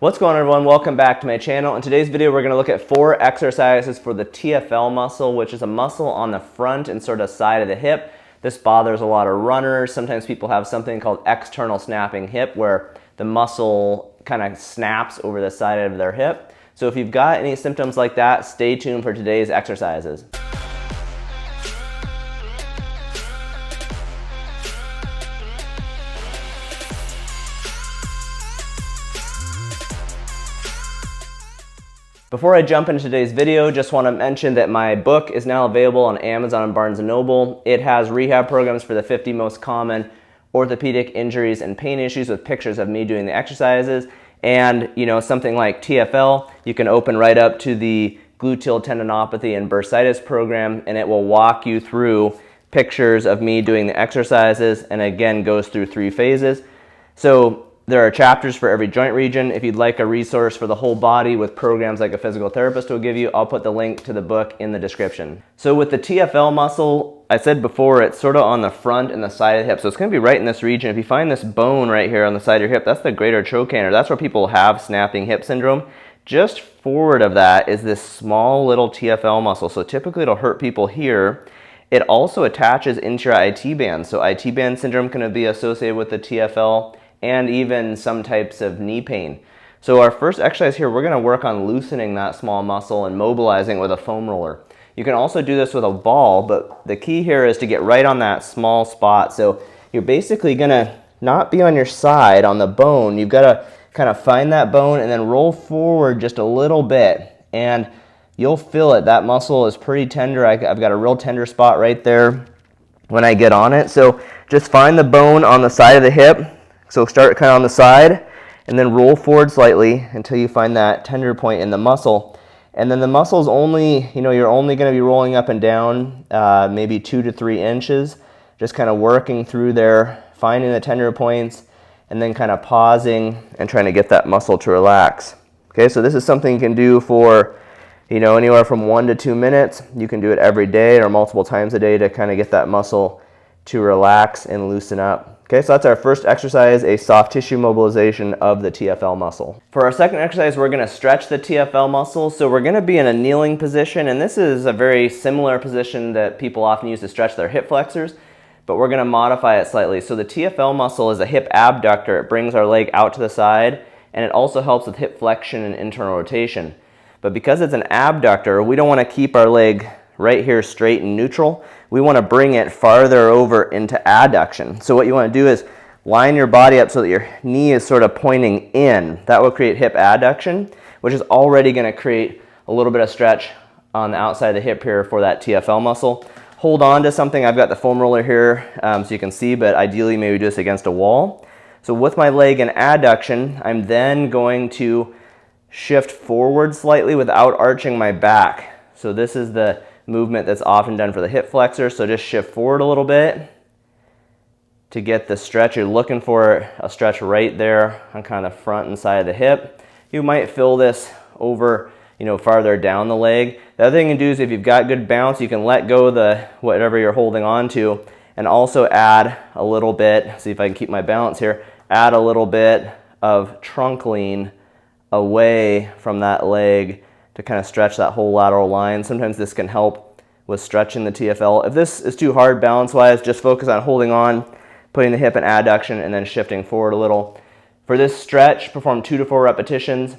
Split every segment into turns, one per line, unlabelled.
What's going on, everyone? Welcome back to my channel. In today's video, we're going to look at 4 exercises for the TFL muscle, which is a muscle on the front and sort of side of the hip. This bothers a lot of runners. Sometimes people have something called external snapping hip, where the muscle kind of snaps over the side of their hip. So if you've got any symptoms like that, stay tuned for today's exercises. Before I jump into today's video, just want to mention that my book is now available on Amazon and Barnes & Noble. It has rehab programs for the 50 most common orthopedic injuries and pain issues with pictures of me doing the exercises. And, something like TFL, you can open right up to the gluteal tendinopathy and bursitis program, and it will walk you through pictures of me doing the exercises, and again goes through 3 phases. So there are chapters for every joint region. If you'd like a resource for the whole body with programs like a physical therapist will give you, I'll put the link to the book in the description. So with the TFL muscle, I said before, it's sort of on the front and the side of the hip. So it's going to be right in this region. If you find this bone right here on the side of your hip, that's the greater trochanter. That's where people have snapping hip syndrome. Just forward of that is this small little TFL muscle. So typically it'll hurt people here. It also attaches into your IT band. So IT band syndrome can be associated with the TFL, and even some types of knee pain. So our first exercise here, we're going to work on loosening that small muscle and mobilizing it with a foam roller. You can also do this with a ball, but the key here is to get right on that small spot. So you're basically going to not be on your side on the bone. You've got to kind of find that bone and then roll forward just a little bit, and you'll feel it. That muscle is pretty tender. I've got a real tender spot right there when I get on it. So just find the bone on the side of the hip. So start kind of on the side and then roll forward slightly until you find that tender point in the muscle. And then the muscle's only, you're only going to be rolling up and down maybe 2 to 3 inches, just kind of working through there, finding the tender points, and then kind of pausing and trying to get that muscle to relax. Okay, so this is something you can do for, anywhere from 1 to 2 minutes. You can do it every day or multiple times a day to kind of get that muscle to relax and loosen up. Okay, so that's our first exercise, a soft tissue mobilization of the TFL muscle. For our second exercise, we're going to stretch the TFL muscle. So we're going to be in a kneeling position, and this is a very similar position that people often use to stretch their hip flexors, but we're going to modify it slightly. So the TFL muscle is a hip abductor. It brings our leg out to the side, and it also helps with hip flexion and internal rotation. But because it's an abductor, we don't want to keep our leg right here straight and neutral. We want to bring it farther over into adduction. So what you want to do is line your body up so that your knee is sort of pointing in. That will create hip adduction, which is already going to create a little bit of stretch on the outside of the hip here for that TFL muscle. Hold on to something. I've got the foam roller here so you can see, but ideally maybe do this against a wall. So with my leg in adduction, I'm then going to shift forward slightly without arching my back. So this is the movement that's often done for the hip flexor. So just shift forward a little bit to get the stretch. You're looking for a stretch right there on kind of the front and side of the hip. You might feel this over, farther down the leg. The other thing you can do is if you've got good bounce, you can let go the whatever you're holding on to, and also add a little bit, see if I can keep my balance here, add a little bit of trunk lean away from that leg to kind of stretch that whole lateral line. Sometimes this can help with stretching the TFL. If this is too hard balance-wise, just focus on holding on, putting the hip in adduction, and then shifting forward a little. For this stretch, perform 2 to 4 repetitions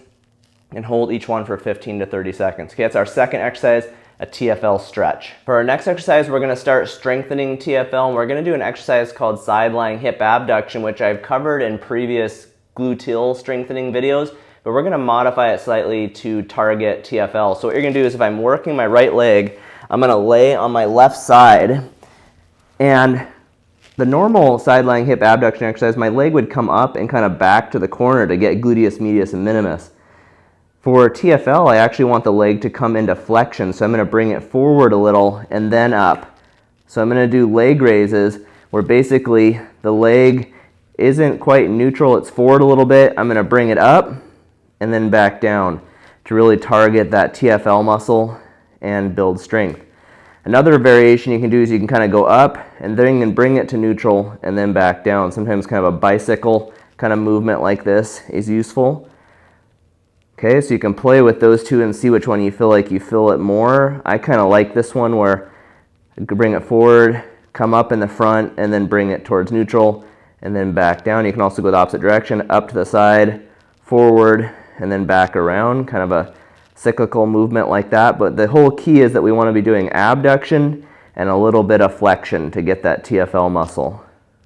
and hold each one for 15 to 30 seconds. Okay, that's our second exercise, a TFL stretch. For our next exercise, we're going to start strengthening TFL, and we're going to do an exercise called side-lying hip abduction, which I've covered in previous gluteal strengthening videos. But we're going to modify it slightly to target TFL. So what you're going to do is if I'm working my right leg, I'm going to lay on my left side, and the normal side-lying hip abduction exercise, my leg would come up and kind of back to the corner to get gluteus medius and minimus. For TFL, I actually want the leg to come into flexion, so I'm going to bring it forward a little and then up. So I'm going to do leg raises where basically the leg isn't quite neutral, it's forward a little bit. I'm going to bring it up and then back down to really target that TFL muscle and build strength. Another variation you can do is you can kind of go up and then you can bring it to neutral and then back down. Sometimes kind of a bicycle kind of movement like this is useful. Okay, so you can play with those two and see which one you feel like you feel it more. I kind of like this one where you could bring it forward, come up in the front, and then bring it towards neutral, and then back down. You can also go the opposite direction, up to the side, forward, and then back around, kind of a cyclical movement like that. But the whole key is that we want to be doing abduction and a little bit of flexion to get that TFL muscle.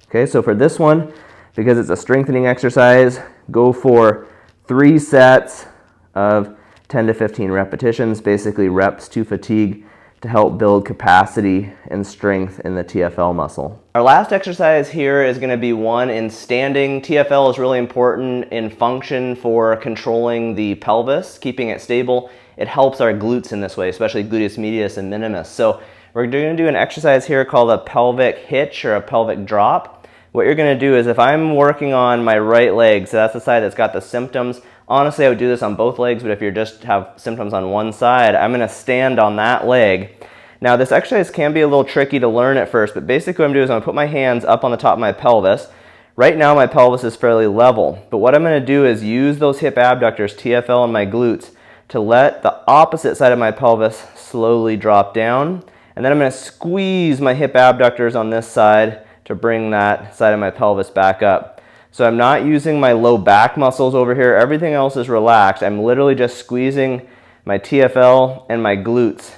Okay, so for this one, because it's a strengthening exercise, go for 3 sets of 10 to 15 repetitions, basically reps to fatigue, to help build capacity and strength in the TFL muscle. Our last exercise here is going to be one in standing. TFL is really important in function for controlling the pelvis, keeping it stable. It helps our glutes in this way, especially gluteus medius and minimus. So we're going to do an exercise here called a pelvic hitch or a pelvic drop. What you're going to do is, if I'm working on my right leg, so that's the side that's got the symptoms. Honestly, I would do this on both legs, but if you just have symptoms on one side, I'm going to stand on that leg. Now, this exercise can be a little tricky to learn at first, but basically what I'm doing is I'm going to put my hands up on the top of my pelvis. Right now, my pelvis is fairly level, but what I'm going to do is use those hip abductors, TFL, and my glutes to let the opposite side of my pelvis slowly drop down, and then I'm going to squeeze my hip abductors on this side to bring that side of my pelvis back up. So I'm not using my low back muscles over here. Everything else is relaxed. I'm literally just squeezing my TFL and my glutes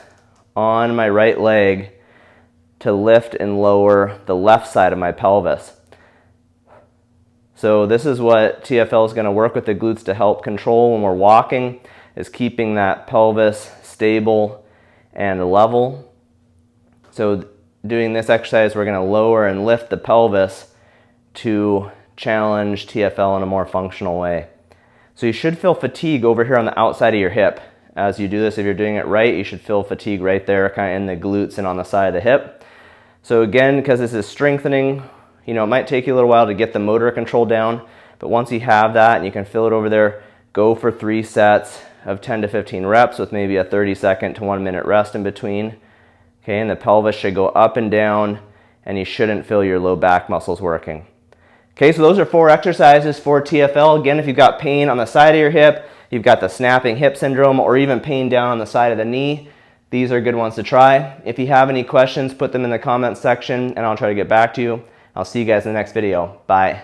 on my right leg to lift and lower the left side of my pelvis. So this is what TFL is going to work with the glutes to help control when we're walking, is keeping that pelvis stable and level. So doing this exercise, we're going to lower and lift the pelvis to challenge TFL in a more functional way. So you should feel fatigue over here on the outside of your hip. As you do this, if you're doing it right, you should feel fatigue right there, kind of in the glutes and on the side of the hip. So again, because this is strengthening, it might take you a little while to get the motor control down, but once you have that and you can feel it over there, go for 3 sets of 10 to 15 reps with maybe a 30-second to 1-minute rest in between. Okay, and the pelvis should go up and down, and you shouldn't feel your low back muscles working. Okay, so those are 4 exercises for TFL. Again, if you've got pain on the side of your hip, you've got the snapping hip syndrome, or even pain down on the side of the knee, these are good ones to try. If you have any questions, put them in the comments section, and I'll try to get back to you. I'll see you guys in the next video. Bye.